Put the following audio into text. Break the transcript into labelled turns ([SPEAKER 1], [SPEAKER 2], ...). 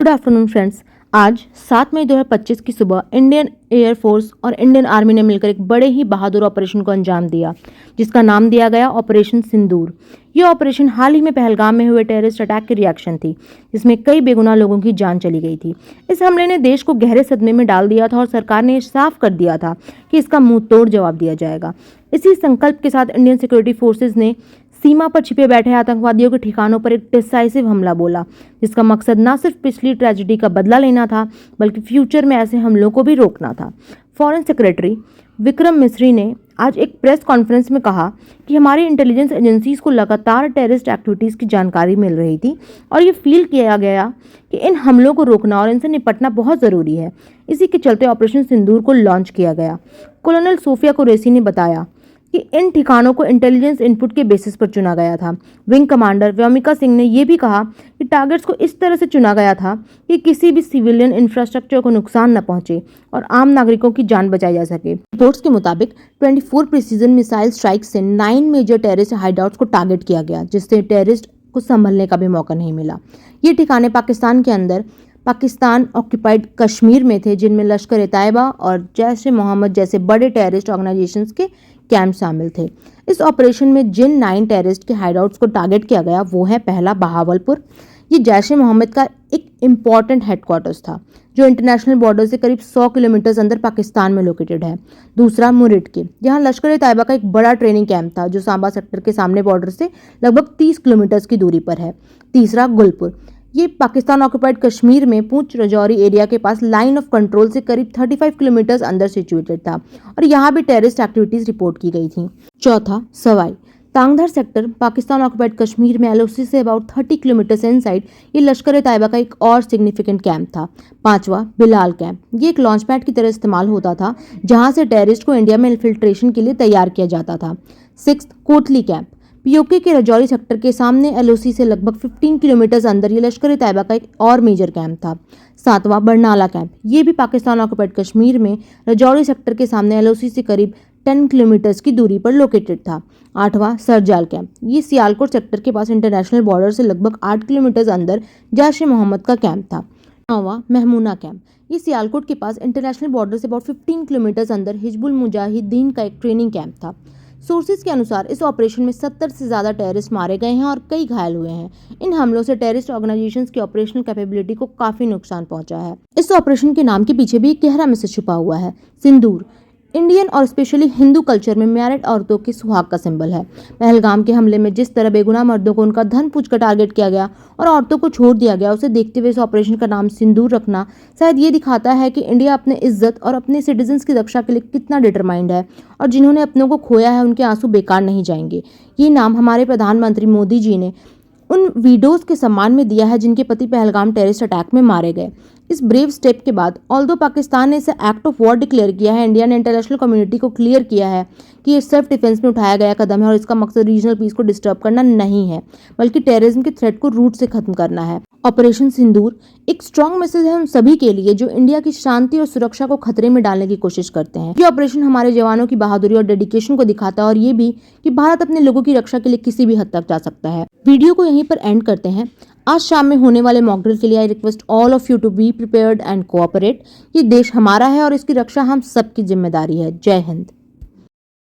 [SPEAKER 1] Good afternoon friends. आज 7 मई 2025 की सुबह इंडियन एयरफोर्स और इंडियन आर्मी ने मिलकर एक बड़े ही बहादुर ऑपरेशन को अंजाम दिया, जिसका नाम दिया गया ऑपरेशन सिंदूर। यह ऑपरेशन हाल ही में पहलगाम में हुए टेररिस्ट अटैक की रिएक्शन थी, जिसमें कई बेगुनाह लोगों की जान चली गई थी। इस हमले ने देश को गहरे सदमे में डाल दिया था और सरकार ने साफ कर दिया था कि इसका मुंह तोड़ जवाब दिया जाएगा। इसी संकल्प के साथ इंडियन सिक्योरिटी फोर्सेज ने सीमा पर छिपे बैठे आतंकवादियों के ठिकानों पर एक डिसाइसिव हमला बोला, जिसका मकसद न सिर्फ पिछली ट्रेजेडी का बदला लेना था, बल्कि फ्यूचर में ऐसे हमलों को भी रोकना था। फॉरेन सेक्रेटरी विक्रम मिस्री ने आज एक प्रेस कॉन्फ्रेंस में कहा कि हमारी इंटेलिजेंस एजेंसीज को लगातार टेररिस्ट एक्टिविटीज की जानकारी मिल रही थी और ये फील किया गया कि इन हमलों को रोकना और इनसे निपटना बहुत ज़रूरी है। इसी के चलते ऑपरेशन सिंदूर को लॉन्च किया गया। कॉलोनल सोफिया कुरैशी ने बताया कि इन ठिकानों को इंटेलिजेंस इनपुट के बेसिस पर चुना गया था। विंग कमांडर व्योमिका सिंह ने यह भी कहा कि टारगेट्स को इस तरह से चुना गया था कि किसी भी सिविलियन इंफ्रास्ट्रक्चर को नुकसान न पहुंचे और आम नागरिकों की जान बचाई जा सके। रिपोर्ट्स के मुताबिक 24 प्रिसीजन मिसाइल स्ट्राइक से 9 मेजर टेररिस्ट हाइडआउट्स को टारगेट किया गया, जिससे टेररिस्ट को संभलने का भी मौका नहीं मिला। ये ठिकाने पाकिस्तान के अंदर पाकिस्तान ऑक्यूपाइड कश्मीर में थे, जिनमें लश्कर ए तैयबा और जैश ए मोहम्मद जैसे बड़े टेररिस्ट ऑर्गेनाइजेशंस के कैंप शामिल थे। इस ऑपरेशन में जिन 9 टेररिस्ट के हाइडआउट्स को टारगेट किया गया वो है, पहला बहावलपुर। ये जैश ए मोहम्मद का एक इम्पॉर्टेंट हेडक्वार्टर्स था, जो इंटरनेशनल बॉर्डर से करीब 100 किलोमीटर अंदर पाकिस्तान में लोकेटेड है। दूसरा मुरिड के, जहां लश्कर ए तैयबा का एक बड़ा ट्रेनिंग कैंप था, जो सांबा सेक्टर के सामने बॉर्डर से लगभग 30 किलोमीटर की दूरी पर है। तीसरा गुलपुर, ये पाकिस्तान ऑक्यूपाइड कश्मीर में पूंछ राजौरी एरिया के पास लाइन ऑफ कंट्रोल से करीब 35 किलोमीटर अंदर सिचुएटेड था और यहाँ भी टेररिस्ट एक्टिविटीज रिपोर्ट की गई थी। चौथा सवाई तांगधर सेक्टर, पाकिस्तान ऑक्यूपाइड कश्मीर में LOC say about 30 kilometre inside, ये लश्कर ए तैयबा का एक और सिग्निफिकेंट कैंप था। पांचवा बिलाल कैंप, ये एक लॉन्च पैड की तरह इस्तेमाल होता था, जहां से टेररिस्ट को इंडिया में इन्फिल्ट्रेशन के लिए तैयार किया जाता था। सिक्स्थ कोटली कैंप, पीओके के राजौरी सेक्टर के सामने एलओसी से लगभग 15 किलोमीटर अंदर, ये लश्कर ए तैयबा का एक और मेजर कैंप था। सातवां बरनाला कैंप, ये भी पाकिस्तान ऑक्यूपाइड कश्मीर में राजौरी सेक्टर के सामने एलओसी से करीब 10 किलोमीटर की दूरी पर लोकेटेड था। आठवां सरजाल कैंप, ये सियालकोट सेक्टर के पास इंटरनेशनल बॉर्डर से लगभग 8 किलोमीटर अंदर जैश ए मोहम्मद का कैंप था। नौवां महमूना कैंप, ये सियालकोट के पास इंटरनेशनल बॉर्डर से अबाउट 15 किलोमीटर अंदर हिजबुल मुजाहिदीन का एक ट्रेनिंग कैंप था। सोर्सेज के अनुसार इस ऑपरेशन में 70 से ज़्यादा टेररिस्ट मारे गए हैं और कई घायल हुए हैं। इन हमलों से टेररिस्ट ऑर्गेनाइजेशंस की ऑपरेशनल कैपेबिलिटी को काफ़ी नुकसान पहुंचा है। इस ऑपरेशन के नाम के पीछे भी एक गहरा मैसेज छुपा हुआ है। सिंदूर इंडियन और स्पेशली हिंदू कल्चर में मैरिड औरतों के सुहाग का सिंबल है। पहलगाम के हमले में जिस तरह बेगुनाह मर्दों को उनका धन पूछकर टारगेट किया गया और औरतों को छोड़ दिया गया, उसे देखते हुए इस ऑपरेशन का नाम सिंदूर रखना शायद ये दिखाता है कि इंडिया अपने इज्जत और अपने सिटीजन्स की रक्षा के लिए कितना डिटरमाइंड है और जिन्होंने अपनों को खोया है उनके आंसू बेकार नहीं जाएंगे। ये नाम हमारे प्रधानमंत्री मोदी जी ने उन वीडोज के सम्मान में दिया है जिनके पति पहलगाम टेररिस्ट अटैक में मारे गए। इस ब्रेव स्टेप के बाद ऑल्दो पाकिस्तान ने इसे एक्ट ऑफ वॉर डिक्लेयर किया है, इंडिया ने इंटरनेशनल कम्युनिटी को क्लियर किया है कि ये सेल्फ डिफेंस में उठाया गया कदम है और इसका मकसद रीजनल पीस को डिस्टर्ब करना नहीं है, बल्कि टेररिज्म के थ्रेट को रूट से खत्म करना है। ऑपरेशन सिंदूर एक स्ट्रॉन्ग मैसेज है उन सभी के लिए जो इंडिया की शांति और सुरक्षा को खतरे में डालने की कोशिश करते हैं। ये ऑपरेशन हमारे जवानों की बहादुरी और डेडिकेशन को दिखाता है और ये भी कि भारत अपने लोगों की रक्षा के लिए किसी भी हद तक जा सकता है। वीडियो को यहीं पर एंड करते हैं। आज शाम में होने वाले मॉक ड्रिल के लिए I request all of you to be prepared and cooperate. ये देश हमारा है और इसकी रक्षा हम सबकी जिम्मेदारी है। जय हिंद।